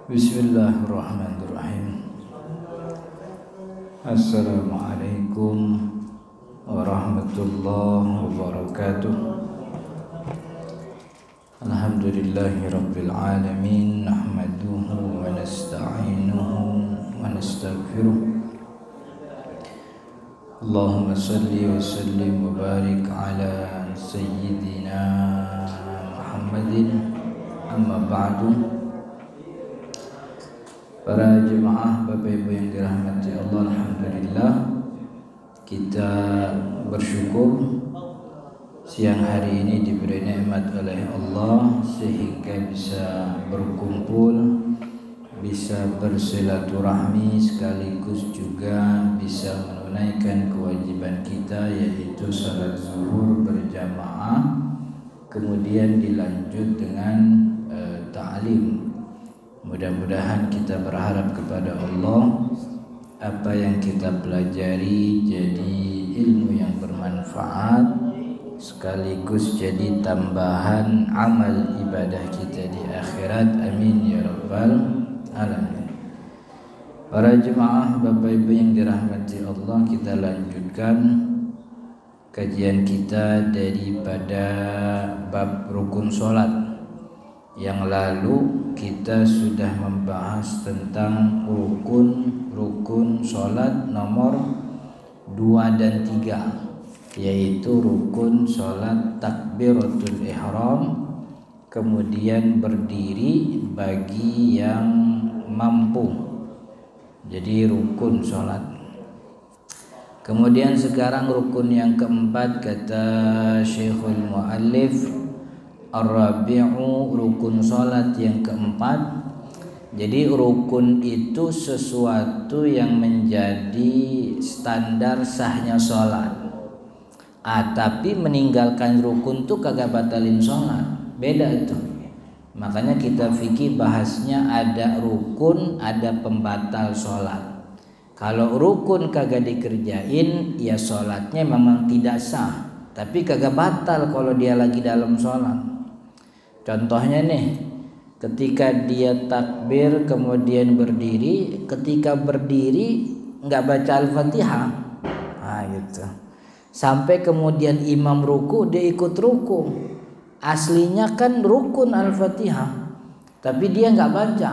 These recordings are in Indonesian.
Bismillahirrahmanirrahim. Assalamualaikum warahmatullahi wabarakatuh. Alhamdulillahirabbil alamin, nahmaduhu wa nasta'inuhu wa nastaghfiruh. Allahumma shalli wa sallim wa barik ala sayyidina Muhammadin. Amma ba'du. Para jemaah, Bapak Ibu yang dirahmati Allah, alhamdulillah kita bersyukur siang hari ini diberi nikmat oleh Allah sehingga bisa berkumpul, bisa bersilaturahmi, sekaligus juga bisa menunaikan kewajiban kita, yaitu salat zuhur berjamaah, kemudian dilanjut dengan ta'lim. Mudah-mudahan kita berharap kepada Allah apa yang kita pelajari jadi ilmu yang bermanfaat, sekaligus jadi tambahan amal ibadah kita di akhirat. Amin ya rabbal alamin. Para jemaah, Bapak Ibu yang dirahmati Allah, kita lanjutkan kajian kita daripada bab rukun sholat. Yang lalu kita sudah membahas tentang rukun sholat nomor 2 dan 3, yaitu rukun sholat takbiratul ihram, kemudian berdiri bagi yang mampu, jadi rukun sholat. Kemudian sekarang rukun yang keempat, kata Syekhul Mu'allif, Ar-Rabi'u, rukun sholat yang keempat. Jadi rukun itu sesuatu yang menjadi standar sahnya sholat. Tapi meninggalkan rukun tuh kagak batalin sholat, beda itu. Makanya kita fikih bahasnya ada rukun, ada pembatal sholat. Kalau rukun kagak dikerjain, ya sholatnya memang tidak sah, tapi kagak batal kalau dia lagi dalam sholat. Contohnya nih, ketika dia takbir kemudian berdiri, ketika berdiri nggak baca Al-Fatihah, gitu. Sampai kemudian imam ruku, dia ikut ruku. Aslinya kan rukun Al-Fatihah, tapi dia nggak baca.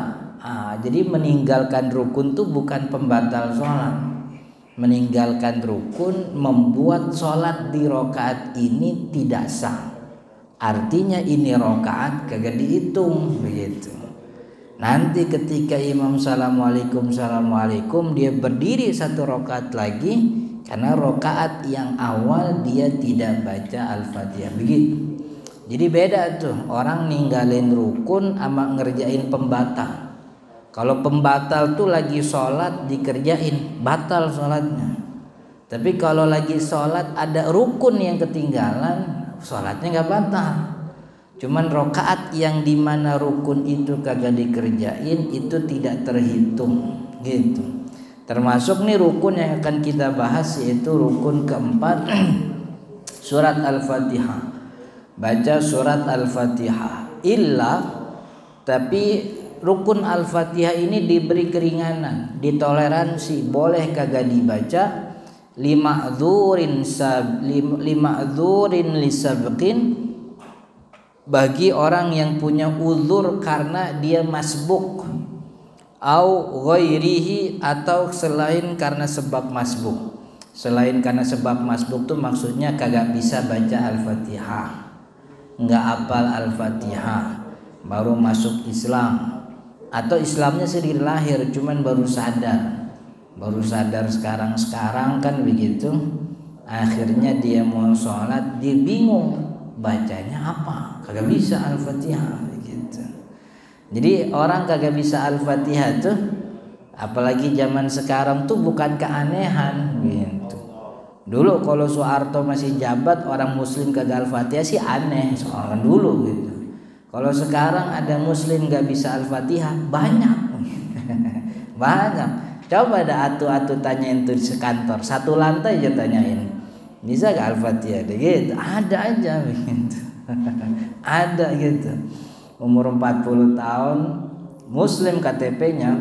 Jadi meninggalkan rukun tuh bukan pembatal sholat. Meninggalkan rukun membuat sholat di rakaat ini tidak sah. Artinya ini rakaat kagak dihitung begitu. Nanti ketika imam assalamualaikum dia berdiri satu rakaat lagi, karena rakaat yang awal dia tidak baca Al-Fatihah begitu. Jadi beda tuh orang ninggalin rukun sama ngerjain pembatal. Kalau pembatal tuh lagi sholat dikerjain, batal sholatnya. Tapi kalau lagi sholat ada rukun yang ketinggalan, sholatnya nggak batal. Cuman rokaat yang dimana rukun itu kagak dikerjain itu tidak terhitung gitu. Termasuk nih rukun yang akan kita bahas, yaitu rukun keempat, surat Al-Fatihah. Baca surat Al-Fatihah. Tapi rukun Al-Fatihah ini diberi keringanan, ditoleransi, boleh kagak dibaca. Lima'dzurin lisabqin, bagi orang yang punya uzur karena dia masbuk, au ghairihi, atau selain karena sebab masbuk. Selain karena sebab masbuk tuh maksudnya kagak bisa baca Al-Fatihah, nggak hafal Al-Fatihah, baru masuk Islam, atau Islamnya sendiri lahir cuman baru sadar sekarang kan begitu. Akhirnya dia mau sholat, dia bingung bacanya apa, kagak bisa Al-Fatihah begitu. Jadi orang kagak bisa Al-Fatihah tuh, apalagi zaman sekarang tuh bukan keanehan gitu. Dulu kalau Soeharto masih jabat, orang muslim kagak Al-Fatihah sih aneh, soalnya dulu gitu. Kalau sekarang ada muslim gak bisa Al-Fatihah, banyak. Banyak. Coba ada atu-atu tanyain tuh sekantor, satu lantai aja tanyain, bisa gak Al-Fatihah gitu? Ada aja begitu. Ada gitu. Umur 40 tahun Muslim KTP-nya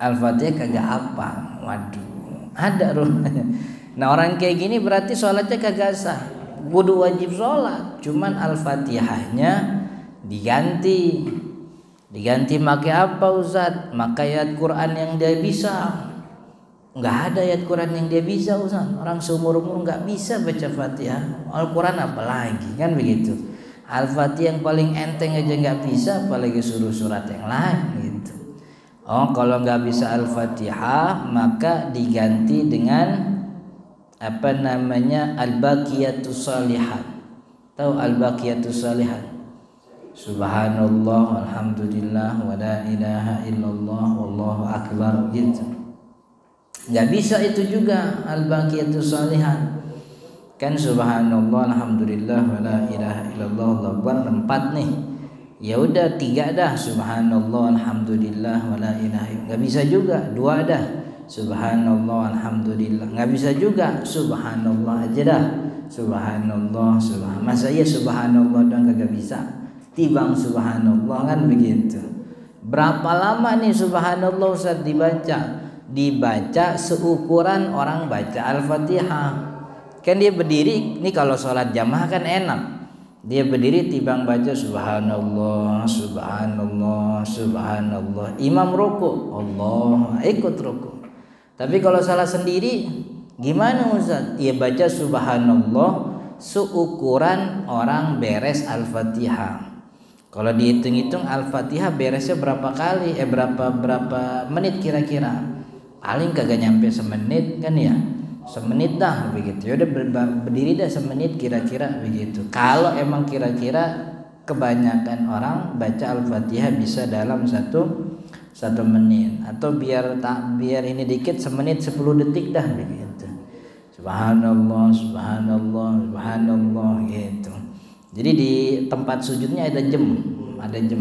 Al-Fatihah kagak hafal. Waduh, ada rumahnya. Nah orang kayak gini berarti sholatnya kagak sah. Kudu wajib sholat, cuman Al-Fatihahnya diganti pakai apa Ustaz? Pakai ayat Quran yang dia bisa. Nggak ada ayat Quran yang dia bisa Ustaz. Orang seumur-umur nggak bisa baca Fatihah, Al-Quran apalagi, kan begitu. Al-Fatihah yang paling enteng aja nggak bisa, apalagi suruh surat yang lain gitu. Oh, kalau nggak bisa Al-Fatihah maka diganti dengan apa namanya Al-Baqiyatus Shalihat. Tahu Al-Baqiyatus Shalihat? Subhanallah walhamdulillah wa la ilaha illallah wallahu akbar gitu. Nggak bisa itu juga Al-Baqiyatus Shalihat. Kan subhanallah alhamdulillah wa la ilaha illallah wallahu akbar 4 nih. Ya udah 3 dah, subhanallah alhamdulillah wa la ilaha illallah. Nggak bisa juga 2 dah, subhanallah alhamdulillah. Nggak bisa juga subhanallah aja dah, subhanallah masa ya subhanallah doang kagak bisa, tibang subhanallah, kan begitu. Berapa lama nih subhanallah Ustaz dibaca seukuran orang baca Al-Fatihah. Kan dia berdiri, ini kalau sholat jamaah kan enak, dia berdiri tibang baca subhanallah subhanallah subhanallah, imam ruku Allah ikut ruku. Tapi kalau salah sendiri gimana Ustaz? Ya baca subhanallah seukuran orang beres Al-Fatihah. Kalau dihitung-hitung Al-Fatihah beresnya berapa kali? Berapa menit kira-kira? Paling kagak nyampe semenit kan ya? Semenit dah begitu. Ya udah berdiri dah semenit kira-kira begitu. Kalau emang kira-kira kebanyakan orang baca Al-Fatihah bisa dalam satu menit, atau biar ini dikit semenit 10 detik dah begitu. Subhanallah subhanallah subhanallah gitu. Jadi di tempat sujudnya ada jam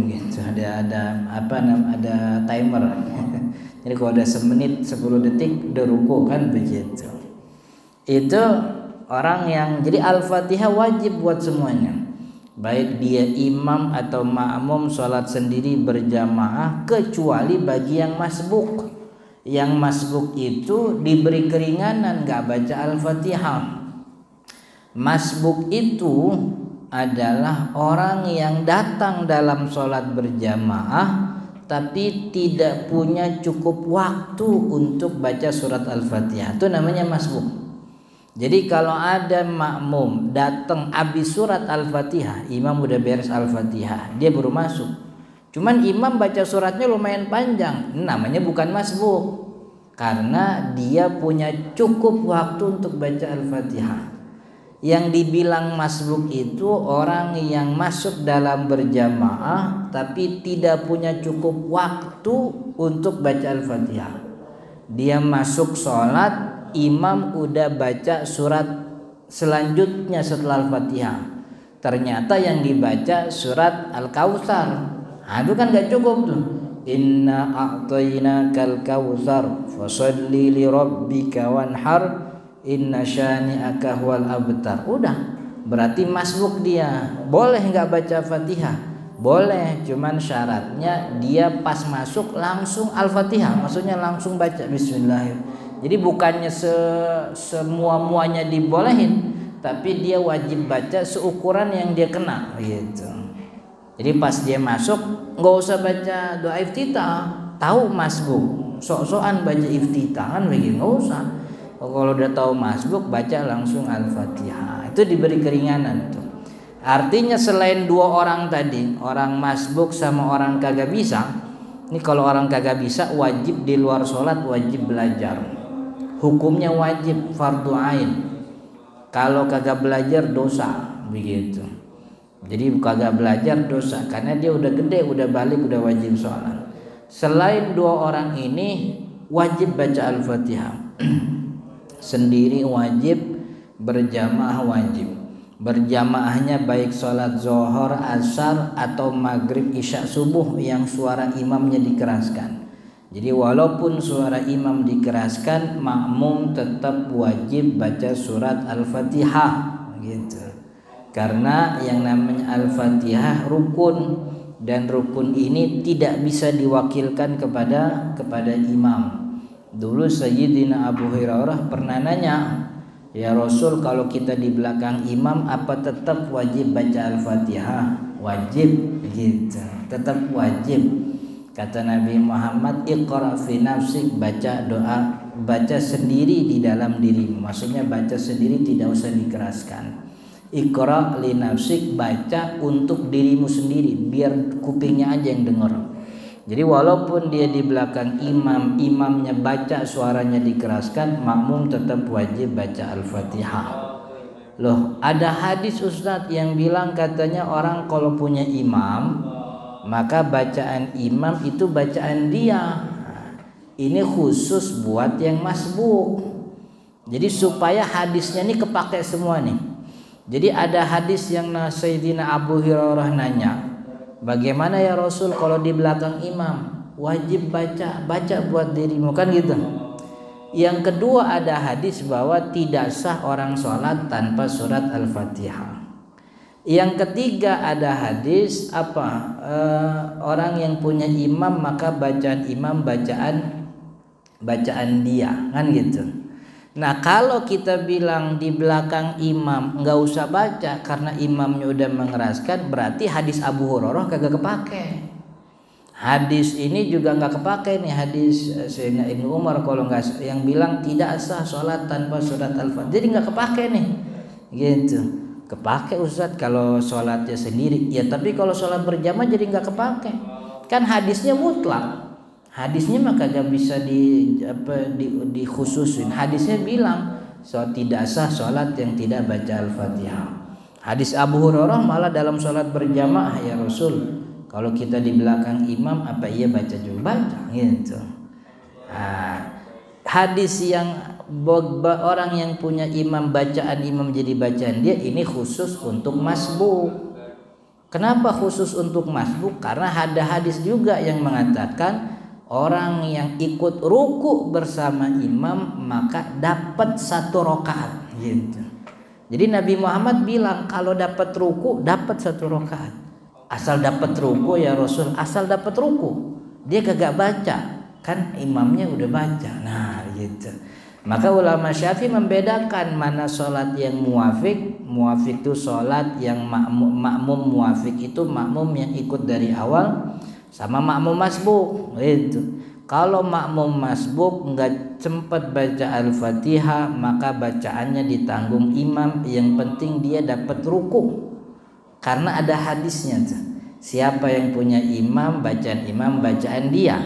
gitu, ada timer. Jadi kalau ada semenit 10 detik udah ruku, kan begitu. Itu orang yang jadi Al-Fatihah wajib buat semuanya, baik dia imam atau makmum sholat sendiri berjamaah, kecuali bagi yang masbuk. Yang masbuk itu diberi keringanan gak baca Al-Fatihah. Masbuk itu adalah orang yang datang dalam sholat berjamaah tapi tidak punya cukup waktu untuk baca surat Al-Fatihah, itu namanya masbuk. Jadi kalau ada makmum datang habis surat Al-Fatihah, imam udah beres Al-Fatihah, dia baru masuk. Cuman imam baca suratnya lumayan panjang, namanya bukan masbuk, karena dia punya cukup waktu untuk baca Al-Fatihah. Yang dibilang masbuk itu orang yang masuk dalam berjamaah tapi tidak punya cukup waktu untuk baca Al-Fatihah. Dia masuk sholat, imam udah baca surat selanjutnya setelah Al-Fatihah, ternyata yang dibaca surat Al-Kautsar. Nah, itu kan gak cukup tuh. Inna a'tainakal kautsar fasholli li rabbika wanhar inna syani'aka huwal abtar. Udah, berarti masbuk dia. Boleh gak baca Fatihah? Boleh, cuman syaratnya dia pas masuk langsung Al-Fatihah, maksudnya langsung baca bismillahirrahmanirrahim. Jadi bukannya semua-muanya dibolehin, tapi dia wajib baca seukuran yang dia kena gitu. Jadi pas dia masuk nggak usah baca doa iftitah, tahu masbuk, sok-sokan baca iftitah kan begitu, nggak usah. Kalau udah tahu masbuk baca langsung Al-Fatihah, itu diberi keringanan tuh. Artinya selain 2 orang tadi, orang masbuk sama orang kagak bisa. Ini kalau orang kagak bisa wajib di luar sholat wajib belajar. Hukumnya wajib fardu ain. Kalau kagak belajar dosa begitu. Jadi kagak belajar dosa karena dia udah gede, udah balik, udah wajib sholat. Selain 2 orang ini wajib baca Al-Fatihah. Sendiri wajib, berjamaah wajib. Berjamaahnya baik sholat zuhur, asar atau maghrib, isya, subuh yang suara imamnya dikeraskan. Jadi walaupun suara imam dikeraskan, makmum tetap wajib baca surat Al-Fatihah gitu. Karena yang namanya Al-Fatihah rukun dan rukun ini tidak bisa diwakilkan kepada imam. Dulu Sayyidina Abu Hurairah pernah nanya, "Ya Rasul, kalau kita di belakang imam apa tetap wajib baca Al-Fatihah?" "Wajib," gitu. Tetap wajib. Kata Nabi Muhammad, "Iqra fi nafsik," baca doa, baca sendiri di dalam dirimu. Maksudnya baca sendiri, tidak usah dikeraskan. Iqra li nafsik, baca untuk dirimu sendiri, biar kupingnya aja yang dengar. Jadi walaupun dia di belakang imam, imamnya baca suaranya dikeraskan, makmum tetap wajib baca Al-Fatihah. Loh, ada hadis Ustadz yang bilang katanya orang kalau punya imam, maka bacaan imam itu bacaan dia. Ini khusus buat yang masbuk. Jadi supaya hadisnya ini kepake semua nih. Jadi ada hadis yang Sayyidina Abu Hurairah nanya, "Bagaimana ya Rasul kalau di belakang imam?" "Wajib baca buat dirimu," kan gitu. Yang kedua ada hadis bahwa tidak sah orang sholat tanpa surat Al-Fatihah. Yang ketiga ada hadis orang yang punya imam maka bacaan imam bacaan dia, kan gitu. Nah kalau kita bilang di belakang imam nggak usah baca karena imamnya udah mengeraskan, berarti hadis Abu Hurairah kagak kepake. Hadis ini juga nggak kepake nih, hadis Sayyidina Ibnu Umar kalau nggak, yang bilang tidak sah sholat tanpa surat Al-Fatihah. Jadi nggak kepake nih, gitu. Kepake Ustadz kalau sholatnya sendiri, ya tapi kalau sholat berjamaah jadi nggak kepake. Kan hadisnya mutlak. Hadisnya maka gak bisa dikhususin. Hadisnya bilang tidak sah sholat yang tidak baca Al-Fatihah. Hadis Abu Hurairah malah dalam sholat berjamaah, "Ya Rasul, kalau kita di belakang imam apa iya baca juga?" Baca gitu. Hadis yang orang yang punya imam, bacaan imam jadi bacaan dia, ini khusus untuk masbuk. Kenapa khusus untuk masbuk? Karena ada hadis juga yang mengatakan orang yang ikut ruku bersama imam maka dapat 1 rakaat gitu. Jadi Nabi Muhammad bilang kalau dapat ruku dapat 1 rakaat. Asal dapat ruku ya Rasul, asal dapat ruku. Dia kagak baca, kan imamnya udah baca. Nah gitu. Maka ulama Syafi'i membedakan mana sholat yang muafik. Muafik itu sholat yang makmum muafik itu makmum yang ikut dari awal, sama makmum masbuk itu. Kalau makmum masbuk enggak sempat baca Al-Fatihah, maka bacaannya ditanggung imam, yang penting dia dapat ruku. Karena ada hadisnya tuh. Siapa yang punya imam bacaan dia.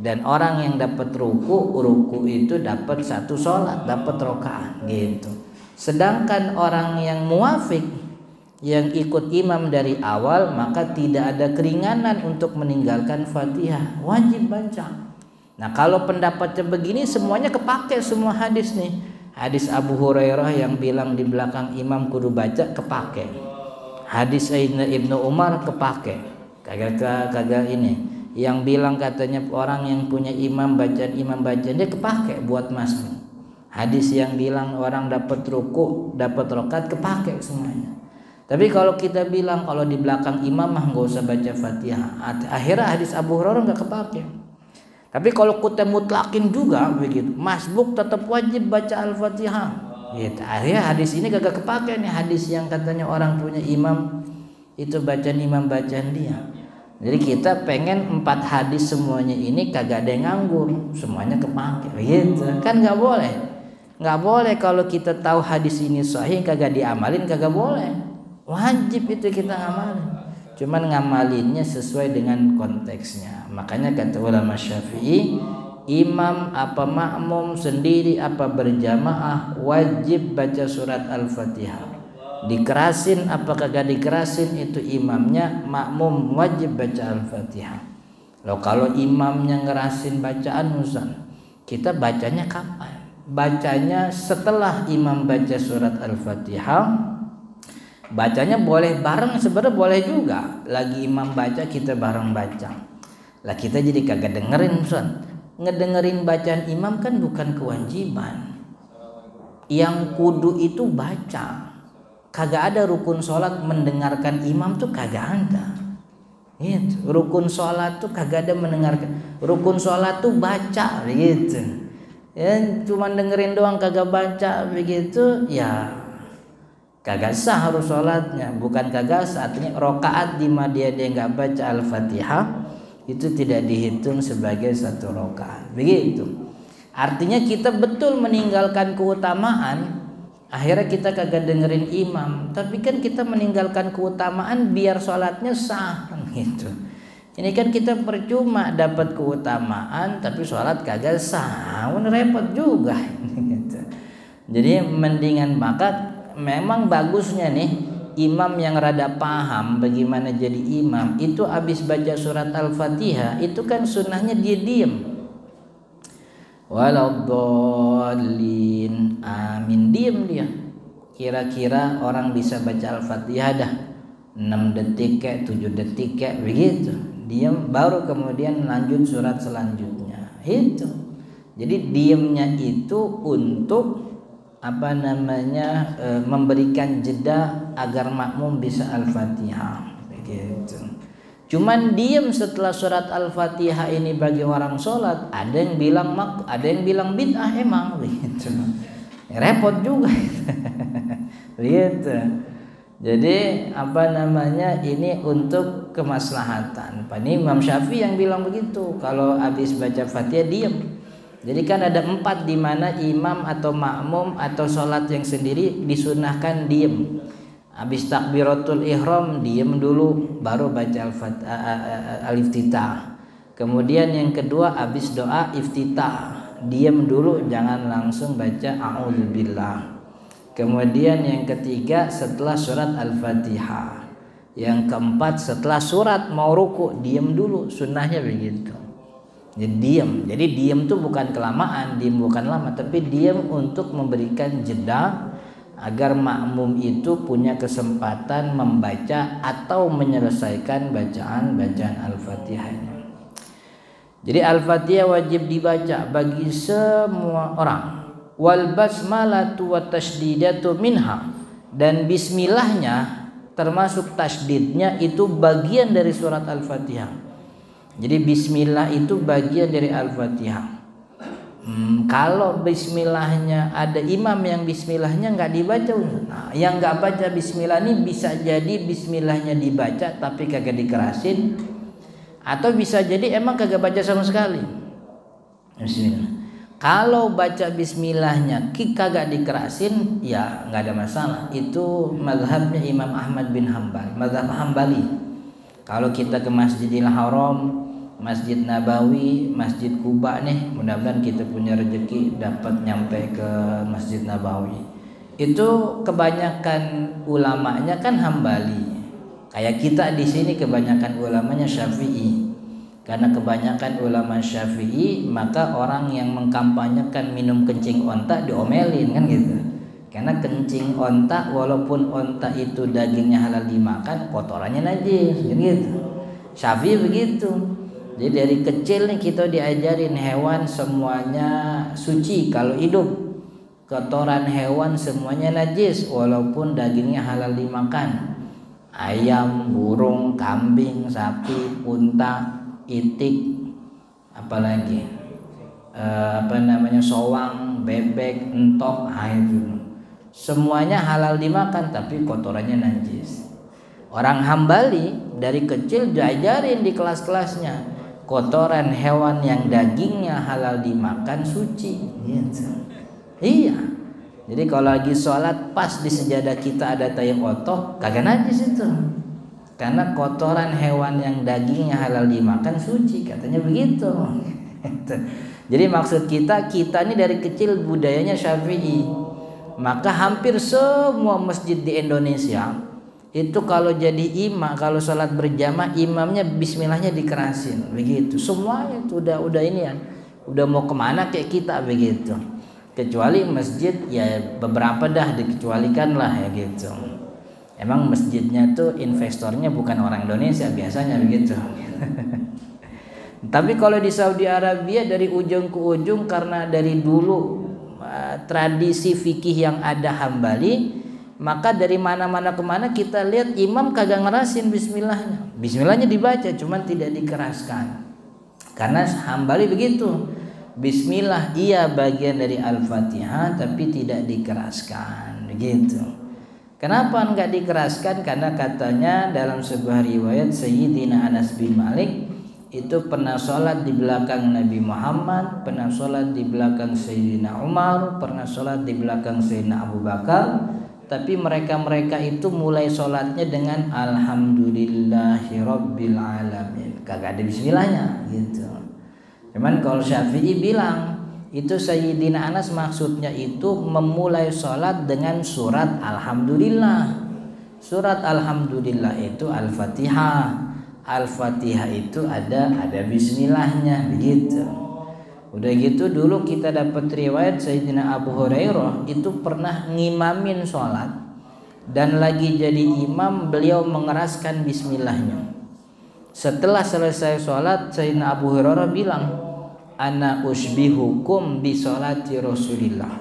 Dan orang yang dapat ruku itu dapat 1 sholat, dapat rakaat gitu. Sedangkan orang yang muafik, yang ikut imam dari awal, maka tidak ada keringanan untuk meninggalkan Fatihah, wajib baca. Nah kalau pendapatnya begini semuanya kepake semua hadis nih. Hadis Abu Hurairah yang bilang di belakang imam kudu baca kepake. Hadis Ibnu Umar kepake. Kagak ini. Yang bilang katanya orang yang punya imam bacaan dia kepake buat masbuk. Hadis yang bilang orang dapat ruku, dapat rakaat kepake semuanya. Tapi kalau kita bilang kalau di belakang imam mah nggak usah baca Fatihah, akhirnya hadis Abu Hurairah nggak kepake. Tapi kalau kita mutlakin juga begitu, masbuk tetap wajib baca Al-Fatihah. Gitu. Akhirnya hadis ini kagak kepake nih, hadis yang katanya orang punya imam itu bacaan imam bacaan dia. Jadi kita pengen 4 hadis semuanya ini kagak ada yang nganggur, semuanya kepake. Gitu. Kan nggak boleh. Nggak boleh kalau kita tahu hadis ini sahih kagak diamalin, kagak boleh. Wajib itu kita ngamalin. Cuman ngamalinnya sesuai dengan konteksnya. Makanya kata ulama Syafi'i, imam apa makmum sendiri apa berjamaah wajib baca surat Al-Fatihah. Dikerasin apa kagak dikerasin itu imamnya, makmum wajib baca Al-Fatihah. Loh kalau imamnya ngerasin bacaan Ustaz, kita bacanya kapan? Bacanya setelah imam baca surat Al-Fatihah. Bacanya boleh bareng, sebenarnya boleh juga. Lagi imam baca kita bareng baca. Lah kita jadi kagak dengerin Ustaz. Ngedengerin bacaan imam kan bukan kewajiban. Yang kudu itu baca. Kagak ada rukun sholat mendengarkan imam tuh kagak ada. Gitu. Rukun sholat tuh kagak ada mendengarkan. Rukun sholat tuh baca begitu. Ya cuma dengerin doang kagak baca begitu ya kagak sah harus sholatnya. Bukan kagak sah, artinya rokaat di mana dia nggak baca Al-Fatihah itu tidak dihitung sebagai satu rokaat. Begitu. Artinya kita betul meninggalkan keutamaan. Akhirnya kita kagak dengerin imam, tapi kan kita meninggalkan keutamaan biar sholatnya sah gitu. Ini kan kita percuma dapat keutamaan tapi sholat kagak sah, repot juga gitu. Jadi mendingan maka memang bagusnya nih imam yang rada paham bagaimana jadi imam itu habis baca surat Al-Fatihah itu kan sunnahnya dia diem. Waladdallin amin, diem dia. Kira-kira orang bisa baca Al-Fatihah dah 6 detik kayak 7 detik kayak begitu. Diem baru kemudian lanjut surat selanjutnya. Itu. Jadi diemnya itu untuk memberikan jeda agar makmum bisa Al-Fatihah begitu. Cuman diem setelah surat Al-Fatihah ini bagi orang sholat, ada yang bilang bid'ah emang begitu. Repot juga. Begitu. Jadi ini untuk kemaslahatan. Ini Imam Syafi'i yang bilang begitu. Kalau habis baca Fatihah diem. Jadi kan ada 4 di mana imam atau makmum atau sholat yang sendiri disunahkan diem. Habis takbiratul ihram diem dulu baru baca al-iftitah. Kemudian yang kedua habis doa iftitah diem dulu jangan langsung baca a'udzubillah. Kemudian yang ketiga setelah surat Al-Fatihah. Yang keempat setelah surat mau ruku diem dulu, sunnahnya begitu. Jadi diem. Jadi diem tuh bukan kelamaan, diem bukan lama, tapi diem untuk memberikan jeda agar makmum itu punya kesempatan membaca atau menyelesaikan bacaan Al-Fatihahnya. Jadi Al-Fatihah wajib dibaca bagi semua orang. Wal basmalatu wa tasydidatu minha, dan bismillahnya termasuk tasydidnya itu bagian dari surat Al-Fatihah. Jadi bismillah itu bagian dari Al-Fatihah. Kalau bismillahnya ada imam yang bismillahnya nggak dibaca, nah, yang nggak baca bismillah ini bisa jadi bismillahnya dibaca tapi kagak dikerasin, atau bisa jadi emang kagak baca sama sekali. Bismillah. Kalau baca bismillahnya kagak dikerasin, ya nggak ada masalah. Itu mazhabnya Imam Ahmad bin Hanbal, mazhab Hambali. Kalau kita ke Masjidil Haram, Masjid Nabawi, Masjid Kuba nih, mudah-mudahan kita punya rezeki dapat nyampe ke Masjid Nabawi. Itu kebanyakan ulamanya kan Hambali. Kayak kita di sini kebanyakan ulamanya Syafi'i. Karena kebanyakan ulama Syafi'i, maka orang yang mengkampanyekan minum kencing onta diomelin kan gitu. Karena kencing onta walaupun onta itu dagingnya halal dimakan, kotorannya najis gitu. Syafi'i begitu. Jadi dari kecil nih kita diajarin hewan semuanya suci kalau hidup. Kotoran hewan semuanya najis walaupun dagingnya halal dimakan. Ayam, burung, kambing, sapi, unta, itik, apalagi sowang, bebek, entok, itu semuanya halal dimakan tapi kotorannya najis. Orang Hambali dari kecil diajarin di kelas-kelasnya kotoran hewan yang dagingnya halal dimakan suci gitu. Iya. Jadi kalau lagi sholat pas di sejadah kita ada tai otoh kagak najis itu. Karena kotoran hewan yang dagingnya halal dimakan suci, katanya begitu. Jadi maksud kita ini dari kecil budayanya Syafi'i. Maka hampir semua masjid di Indonesia itu kalau jadi imam, kalau sholat berjamaah imamnya bismillahnya dikerasin begitu. Semuanya itu udah ini ya, udah mau kemana kayak kita begitu. Kecuali masjid ya beberapa dah dikecualikan lah ya gitu. Emang masjidnya tuh investornya bukan orang Indonesia biasanya begitu. Tapi kalau di Saudi Arabia dari ujung ke ujung karena dari dulu tradisi fikih yang ada Hambali, maka dari mana-mana kemana kita lihat imam kagak ngerasin bismillahnya. Bismillahnya dibaca cuman tidak dikeraskan. Karena Hambali begitu. Bismillah iya bagian dari Al-Fatihah tapi tidak dikeraskan begitu. Kenapa enggak dikeraskan? Karena katanya dalam sebuah riwayat Sayyidina Anas bin Malik itu pernah sholat di belakang Nabi Muhammad, pernah sholat di belakang Sayyidina Umar, pernah sholat di belakang Sayyidina Abu Bakar. Tapi mereka itu mulai sholatnya dengan Alhamdulillahirabbil alamin. Kagak ada bismillahnya gitu. Cuman kalau Syafi'i bilang itu Sayyidina Anas maksudnya itu memulai sholat dengan surat Alhamdulillah. Surat Alhamdulillah itu Al-Fatihah. Al-Fatihah itu ada bismillahnya begitu. Udah gitu dulu kita dapat riwayat Sayyidina Abu Hurairah itu pernah ngimamin sholat dan lagi jadi imam beliau mengeraskan bismillahnya. Setelah selesai sholat Sayyidina Abu Hurairah bilang, ana usbihukum bi sholati Rasulillah.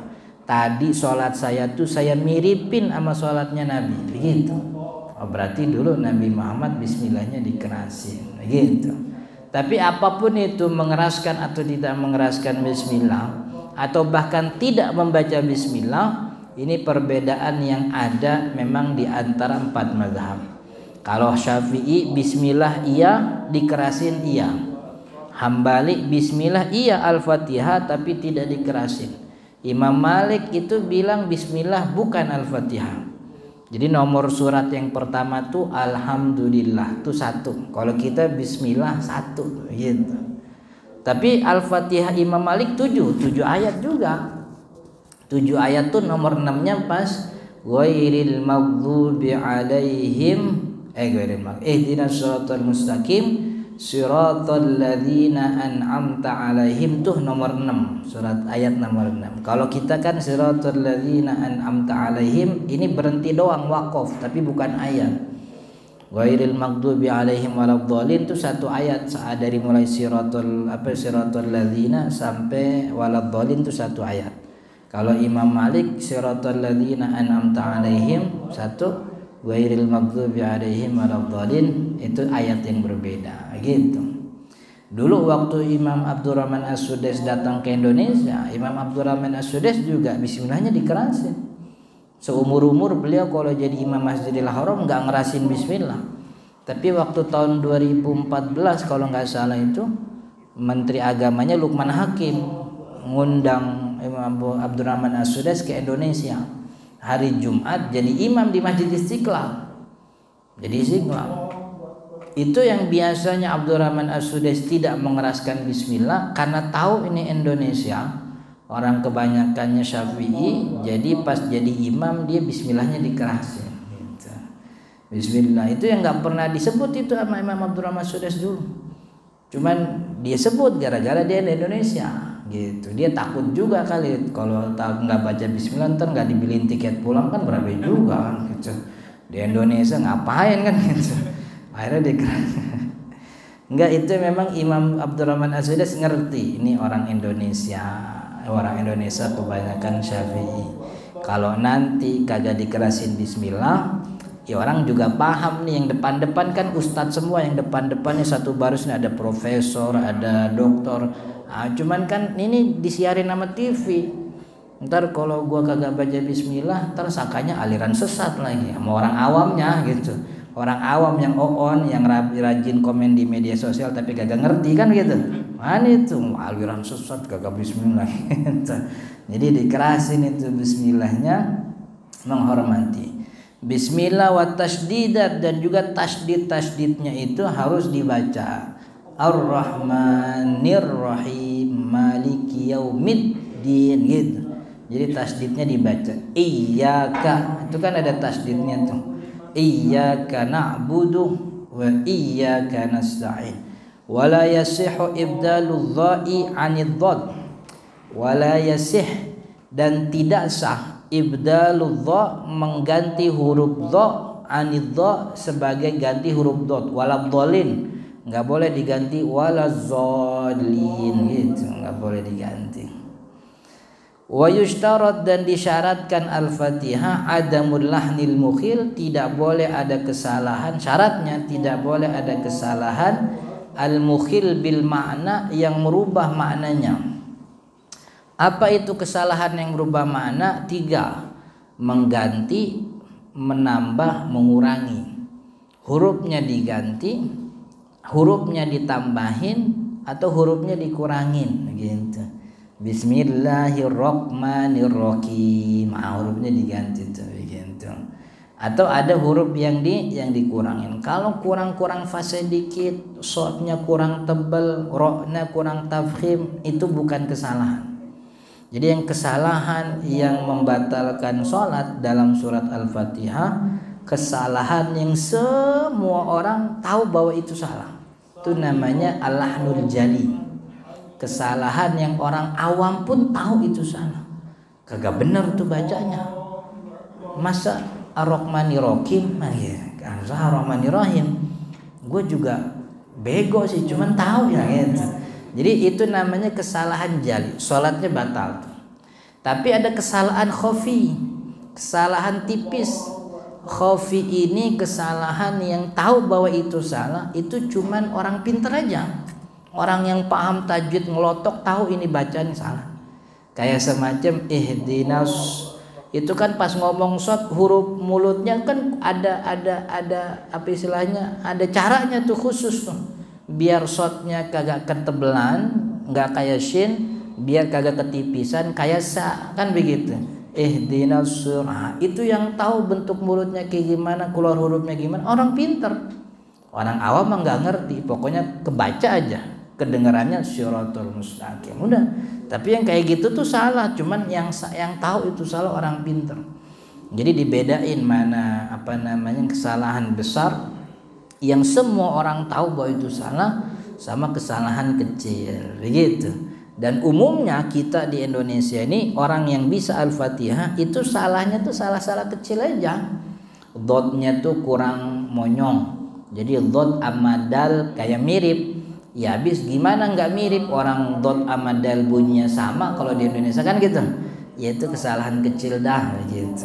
Tadi sholat saya tuh saya miripin sama sholatnya Nabi begitu. Oh, berarti dulu Nabi Muhammad bismillahnya dikerasin begitu. Tapi apapun itu mengeraskan atau tidak mengeraskan bismillah atau bahkan tidak membaca bismillah, ini perbedaan yang ada memang di antara 4 mazhab. Kalau Syafi'i bismillah iya dikerasin iya. Hambali bismillah iya Al-Fatihah tapi tidak dikerasin. Imam Malik itu bilang bismillah bukan Al-Fatihah. Jadi nomor surat yang pertama tuh Alhamdulillah tuh 1. Kalau kita bismillah 1 gitu. Tapi Al-Fatihah Imam Malik 7 ayat juga. 7 ayat tuh nomor 6-nya pas ghairil maghdubi alaihim ihdinas shiratal mustaqim siratal ladzina an'amta alaihim tuh nomor 6, surat ayat nomor 6. Kalau kita kan siratal ladzina an'amta alaihim ini berhenti doang waqaf tapi bukan ayat. Ghairil maghdubi alaihim waladdallin itu 1 ayat dari mulai siratal ladzina sampai waladdallin itu 1 ayat. Kalau Imam Malik siratal ladzina an'amta alaihim 1, ghairil maghdubi alaihim waladdallin itu ayat yang berbeda gitu. Dulu waktu Imam Abdurrahman As-Sudais datang ke Indonesia, Imam Abdurrahman As-Sudais juga bismillahnya dikerasin. Seumur-umur beliau kalau jadi Imam Masjidil Haram enggak ngerasin bismillah. Tapi waktu tahun 2014 kalau enggak salah itu Menteri Agamanya Lukman Hakim ngundang Imam Abdurrahman As-Sudais ke Indonesia. Hari Jumat jadi imam di Masjid Istiqlal. Jadi Istiqlal. Itu yang biasanya Abdurrahman As-Sudais tidak mengeraskan bismillah karena tahu ini Indonesia, orang kebanyakannya Syafi'i, jadi pas jadi imam dia bismillahnya dikerasin gitu. Bismillah itu yang enggak pernah disebut itu sama Imam Abdurrahman As-Sudais dulu. Cuman dia sebut gara-gara dia di Indonesia. Gitu, dia takut juga kali kalau nggak baca bismillah ntar nggak dibeliin tiket pulang kan berapa juga gitu. Di Indonesia ngapain kan gitu. Akhirnya nggak itu memang Imam Abdurrahman As-Sudais ngerti ini orang Indonesia kebanyakan Syafi'i. Kalau nanti kagak dikerasin bismillah, ya orang juga paham nih yang depan-depan kan ustadz semua, yang depan-depannya satu baris ada profesor, ada doktor. Cuman kan ini disiarin sama TV. Ntar kalau gua kagak baca bismillah, ntar sakanya aliran sesat lagi sama orang awamnya gitu. Orang awam yang on, yang rajin komen di media sosial tapi kagak ngerti kan gitu. Mana itu aliran sesat kagak bismillah gitu. Jadi dikerasin itu bismillahnya menghormati. Bismillah wa tasdidat dan juga tasdidnya itu harus dibaca. Ar-Rahmanir Rahim Maliki Yaumiddin gitu. Jadi tasdidnya dibaca. Iyyaka itu kan ada tasdidnya tuh. Iyyaka na'budu wa iyyaka nasta'in. Wa la yasihhu ibdaludz dha'i 'anidz dhad. Wa la yasih dan tidak sah ibdaludz dha mengganti huruf dha 'anidz dha sebagai ganti huruf dhad. Waladdallin nggak boleh diganti walazzallin gitu, nggak boleh diganti. Wa yushtarat, dan disyaratkan Al-Fatihah adamul lahnil mukhil, tidak boleh ada kesalahan, syaratnya tidak boleh ada kesalahan al-mukhil bil makna, yang merubah maknanya. Apa itu kesalahan yang merubah makna? 3, mengganti, menambah, mengurangi. Hurufnya diganti, hurufnya ditambahin, atau hurufnya dikurangin gitu. Bismillahirrahmanirrahim, hurufnya diganti tuh gitu. Atau ada huruf yang dikurangin. Kalau kurang fase dikit, shotnya kurang tebal, roknya kurang tafkhim, itu bukan kesalahan. Jadi yang kesalahan yang membatalkan sholat dalam surat Al-Fatihah, kesalahan yang semua orang tahu bahwa itu salah, itu namanya al-lahnul jali. Kesalahan yang orang awam pun tahu itu salah, kagak bener tuh bacanya. Masa Ar-Rahmanir-Rahim, Ar-Rahmanir-Rahim, gue juga bego sih, cuman tahu ya gitu. Jadi itu namanya kesalahan jali, sholatnya batal tuh. Tapi ada kesalahan khafi, kesalahan tipis. Khafi ini kesalahan yang tahu bahwa itu salah, itu cuman orang pintar aja. Orang yang paham tajwid ngelotok tahu ini bacaan salah. Kayak semacam ihdinas, itu kan pas ngomong shot, huruf mulutnya kan ada apa istilahnya, ada caranya tuh khusus tuh, biar shotnya kagak ketebelan, nggak kayak shin, biar kagak ketipisan kayak sa, kan begitu. Ihdinas surah, itu yang tahu bentuk mulutnya kayak gimana, keluar hurufnya gimana, orang pintar. Orang awam mah nggak ngerti, pokoknya kebaca aja, kedengarannya syiratul mustaqim, udah. Tapi yang kayak gitu tuh salah, cuman yang tahu itu salah orang pintar. Jadi dibedain mana kesalahan besar yang semua orang tahu bahwa itu salah, sama kesalahan kecil, begitu. Dan umumnya kita di Indonesia ini orang yang bisa Al-Fatihah itu salahnya tuh salah-salah kecil aja. Dotnya tuh kurang monyong, jadi dot amadal kayak mirip. Ya habis gimana nggak mirip, orang dot amadal bunyinya sama kalau di Indonesia kan gitu. Ya itu kesalahan kecil dah gitu.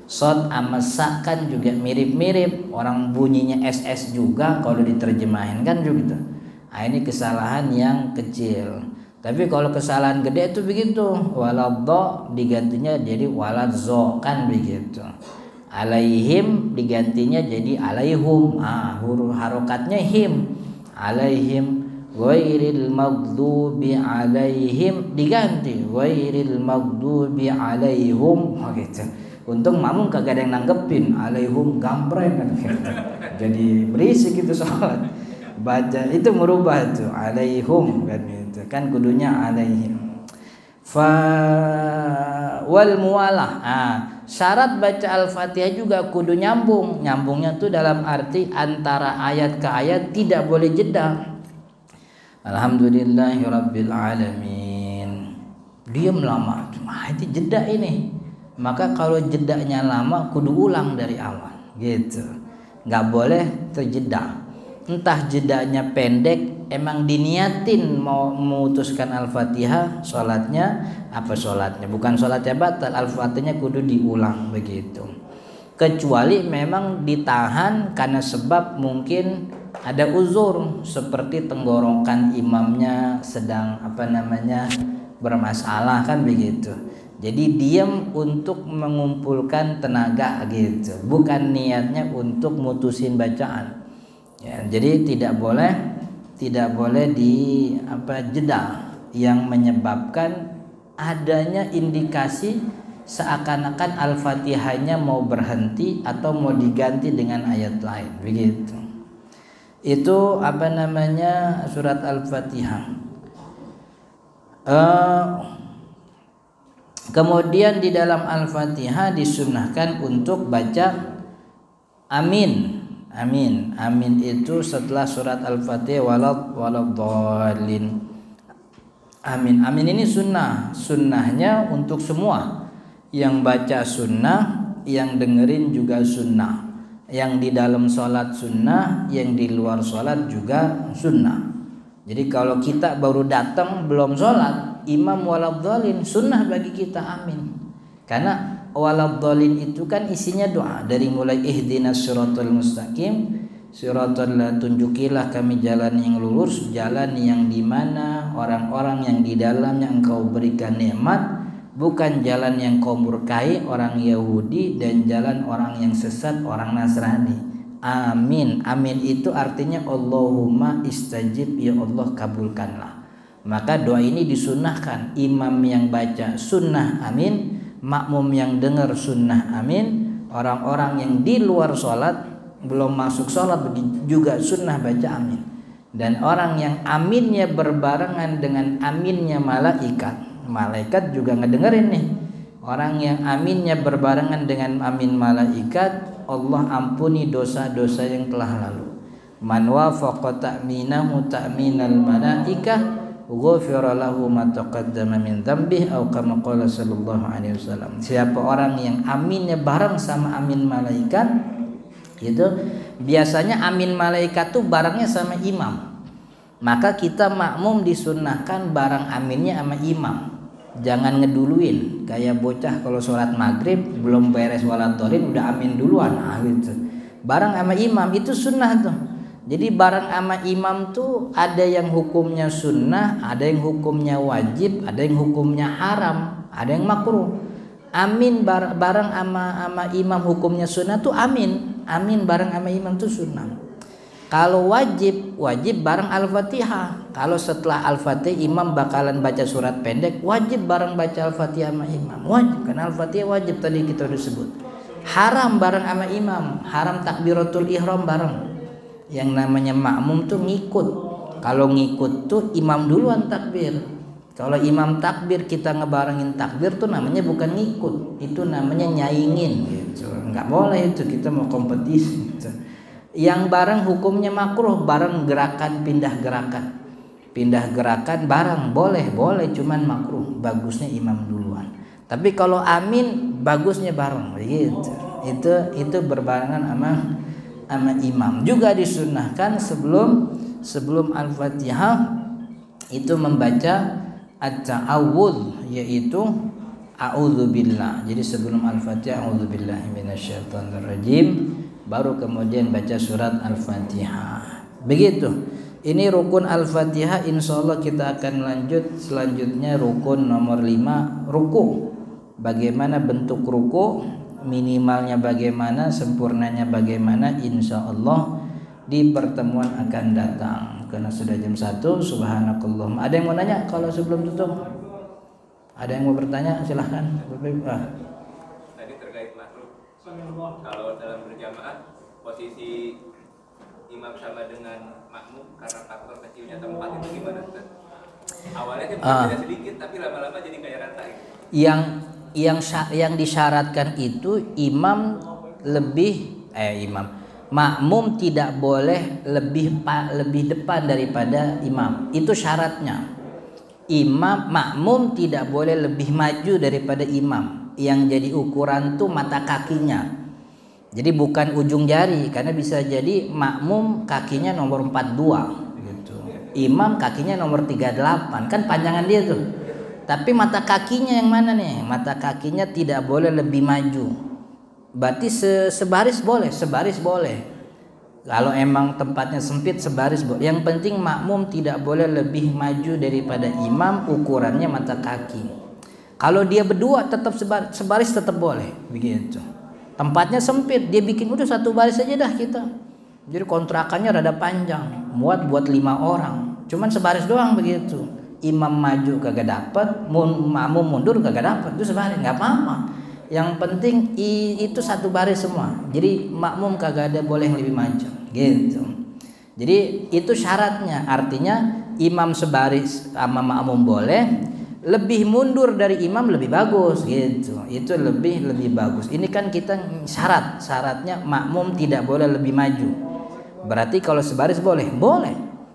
Sod sama sa kan juga mirip-mirip, orang bunyinya SS juga kalau diterjemahin kan juga gitu. Nah, ini kesalahan yang kecil. Tapi kalau kesalahan gede itu begitu, waladdo digantinya jadi waladzo kan begitu. Alaihim digantinya jadi alaihum, huruf harokatnya him. Alaihim ghairil maghdubi alaihim diganti ghairil maghdubi alaihum, gitu. Untung makmum kagak ada yang nanggepin alaihum gambreng kan gitu. Jadi berisik itu sholat. Baca itu merubah itu alaihum kan gitu. Kan kudunya alaihim. Fa wal muwalah. Syarat baca Al-Fatihah juga kudu nyambung. Nyambungnya tuh dalam arti antara ayat ke ayat tidak boleh jeda. Alhamdulillahirabbil alamin. Diam lama. Itu jeda ini. Maka kalau jedanya lama kudu ulang dari awal gitu. Enggak boleh terjeda. Entah jedanya pendek, emang diniatin mau memutuskan Al-Fatihah, sholatnya bukan sholatnya batal, Al-Fatihahnya kudu diulang begitu. Kecuali memang ditahan karena sebab mungkin ada uzur, seperti tenggorokan imamnya sedang bermasalah kan begitu. Jadi diam untuk mengumpulkan tenaga gitu, bukan niatnya untuk mutusin bacaan. Ya, jadi tidak boleh jeda yang menyebabkan adanya indikasi seakan-akan Al-Fatihahnya mau berhenti atau mau diganti dengan ayat lain begitu. Itu surat Al-Fatihah. Kemudian di dalam Al-Fatihah disunnahkan untuk baca amin. Amin itu setelah surat Al-Fatihah waladhdallin. Amin ini sunnahnya untuk semua yang baca sunnah, yang dengerin juga sunnah, yang di dalam sholat sunnah, yang di luar sholat juga sunnah. Jadi kalau kita baru datang belum sholat, imam waladhdallin, sunnah bagi kita amin. Karena waladhdallin itu kan isinya doa, dari mulai ihdinas siratal mustaqim, siratal, tunjukilah kami jalan yang lurus, jalan yang dimana orang-orang yang di dalamnya engkau berikan nikmat, bukan jalan yang kau murkai orang Yahudi dan jalan orang yang sesat orang Nasrani. Amin. Amin itu artinya Allahumma istajib, ya Allah kabulkanlah. Maka doa ini disunnahkan, imam yang baca sunnah amin, makmum yang dengar sunnah amin, orang-orang yang di luar sholat belum masuk sholat juga sunnah baca amin. Dan orang yang aminnya berbarengan dengan aminnya malaikat juga ngedengerin nih. Orang yang aminnya berbarengan dengan amin malaikat, Allah ampuni dosa-dosa yang telah lalu. Man wafaqa ta'minahu ta'minal malaikah ghufira lahu ma taqaddama min dzambih atau kama qala sallallahu alaihi wasallam. Siapa orang yang aminnya bareng sama amin malaikat, itu biasanya amin malaikat tuh barengnya sama imam. Maka kita makmum disunnahkan bareng aminnya sama imam. Jangan ngeduluin kayak bocah kalau sholat maghrib belum beres waladhdallin udah amin duluan, gitu. Bareng sama imam itu sunnah tuh. Jadi bareng sama imam tuh ada yang hukumnya sunnah, ada yang hukumnya wajib, ada yang hukumnya haram, ada yang makruh. Amin bareng sama imam hukumnya sunnah tuh amin. Amin bareng sama imam tuh sunnah. Kalau wajib bareng Al-Fatihah. Kalau setelah Al-Fatihah imam bakalan baca surat pendek, wajib bareng baca Al-Fatihah sama imam. Wajib, karena Al-Fatihah wajib tadi kita udah sebut. Haram bareng sama imam, haram takbiratul ihram bareng. Yang namanya makmum tuh ngikut. Kalau ngikut tuh imam duluan takbir. Kalau imam takbir kita ngebarengin takbir tuh namanya bukan ngikut, itu namanya nyaingin gitu. Enggak boleh itu, kita mau kompetisi gitu. Yang bareng hukumnya makruh, bareng gerakan pindah gerakan bareng boleh cuman makruh, bagusnya imam duluan. Tapi kalau amin bagusnya bareng gitu. Itu berbarengan sama imam. Juga disunnahkan sebelum Al-Fatihah itu membaca at-ta'awudz, yaitu a'udzubillah. Jadi sebelum Al-Fatihah a'udzubillahi minasyaitonirrajim, baru kemudian baca surat Al-Fatihah. Begitu. Ini rukun Al-Fatihah. Insyaallah kita akan lanjut selanjutnya rukun nomor 5, ruku. Bagaimana bentuk ruku, minimalnya bagaimana, sempurnanya bagaimana, insyaallah di pertemuan akan datang. Karena sudah jam 1, subhanakallahumma. Ada yang mau nanya kalau sebelum tutup? Ada yang mau bertanya? Silahkan. Tadi terkait makruh. Kalau dalam berjamaah posisi imam sama dengan makmum karena faktor kecilnya tempat itu gimana? Awalnya kan beda sedikit tapi lama-lama jadi kayak rata gitu. Yang disyaratkan itu makmum tidak boleh lebih depan daripada imam. Itu syaratnya. Makmum tidak boleh lebih maju daripada imam. Yang jadi ukuran tuh mata kakinya. Jadi bukan ujung jari, karena bisa jadi makmum kakinya nomor 42 gitu. Imam kakinya nomor 38, kan panjangan dia tuh. Tapi mata kakinya yang mana nih? Mata kakinya tidak boleh lebih maju. Berarti sebaris boleh. Kalau emang tempatnya sempit sebaris boleh. Yang penting makmum tidak boleh lebih maju daripada imam, ukurannya mata kaki. Kalau dia berdua tetap sebaris tetap boleh begitu. Tempatnya sempit, dia bikin udah satu baris aja dah kita. Jadi kontrakannya rada panjang, muat buat 5 orang. Cuman sebaris doang begitu. Imam maju kagak dapat, makmum mundur kagak dapat, itu sebaris nggak apa-apa. Yang penting itu satu baris semua. Jadi makmum kagak ada boleh yang lebih maju gitu. Jadi itu syaratnya. Artinya imam sebaris sama makmum boleh, lebih mundur dari imam lebih bagus gitu. Itu lebih bagus. Ini kan kita syaratnya makmum tidak boleh lebih maju. Berarti kalau sebaris boleh,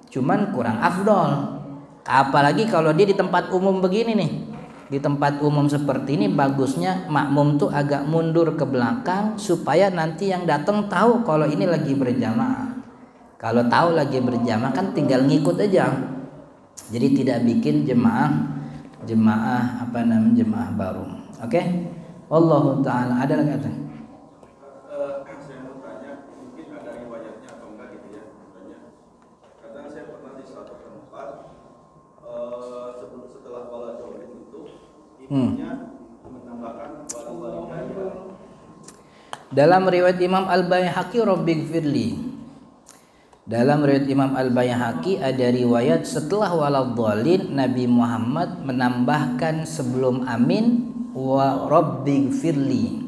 cuman kurang afdol. Apalagi kalau dia di tempat umum begini nih. Di tempat umum seperti ini bagusnya makmum tuh agak mundur ke belakang supaya nanti yang datang tahu kalau ini lagi berjamaah. Kalau tahu lagi berjamaah kan tinggal ngikut aja. Jadi tidak bikin jemaah baru. Oke? Wallahu taala. Ada lagi apa? Saya mau tanya, mungkin ada riwayatnya atau enggak gitu ya. Karena saya pernah di suatu tempat setelah wala dolin itu imamnya menambahkan wala walidayya. Dalam riwayat Imam Al-Baihaqi Rabbighfirli. Dalam riwayat Imam Al-Baihaqi ada riwayat setelah waladhdallin Nabi Muhammad menambahkan sebelum amin wa Rabbighfirli.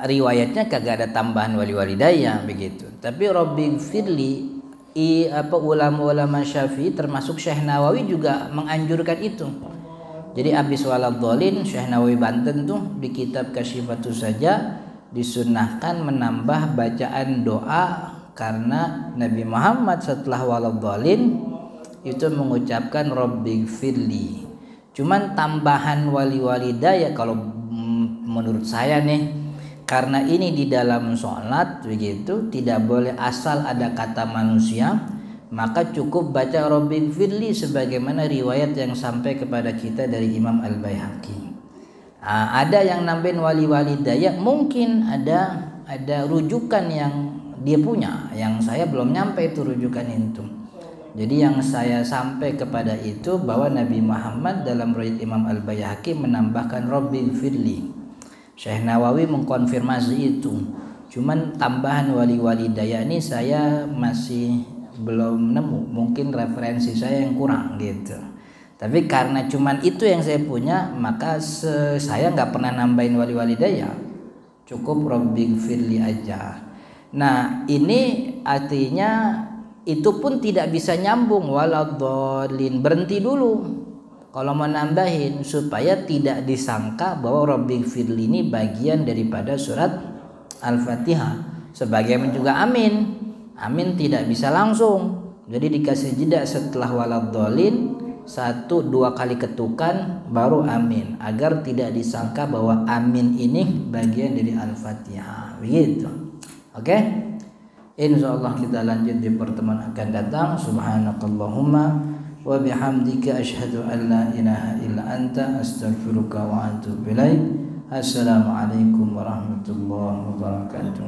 Riwayatnya kagak ada tambahan wali walidayya begitu. Tapi Rabbighfirli ulama Syafi'i termasuk Syekh Nawawi juga menganjurkan itu. Jadi abis waladhdallin Syekh Nawawi Banten tuh di kitab Kasyifatus Saja disunnahkan menambah bacaan doa karena Nabi Muhammad setelah waladhdallin itu mengucapkan Rabbighfirli. Cuman tambahan wali walidayya kalau menurut saya nih, karena ini di dalam sholat begitu, tidak boleh asal ada kata manusia, maka cukup baca Rabbighfirli sebagaimana riwayat yang sampai kepada kita dari Imam Al-Baihaqi. Ada yang nambahin wali walidayya, mungkin ada rujukan yang dia punya, yang saya belum nyampe itu rujukan itu. Jadi yang saya sampai kepada itu bahwa Nabi Muhammad dalam riwayat Imam Al-Baihaqi menambahkan Rabbighfirli. Syekh Nawawi mengkonfirmasi itu. Cuman tambahan wali walidayya ini saya masih belum nemu, mungkin referensi saya yang kurang gitu. Tapi karena cuman itu yang saya punya, maka saya nggak pernah nambahin wali walidayya, cukup Rabbighfirli aja. Nah ini artinya itu pun tidak bisa nyambung waladhdallin, berhenti dulu kalau mau nambahin supaya tidak disangka bahwa Rabbighfirli ini bagian daripada surat Al-Fatihah. Sebagaimana juga amin tidak bisa langsung, jadi dikasih jeda setelah waladhdallin 1-2 kali ketukan baru amin, agar tidak disangka bahwa amin ini bagian dari Al-Fatihah begitu. Oke? Insyaallah kita lanjut di pertemuan akan datang. Subhanakallahumma wa bihamdika asyhadu an la ilaha illa anta astaghfiruka wa atubu ilaik. Assalamualaikum warahmatullahi wabarakatuh.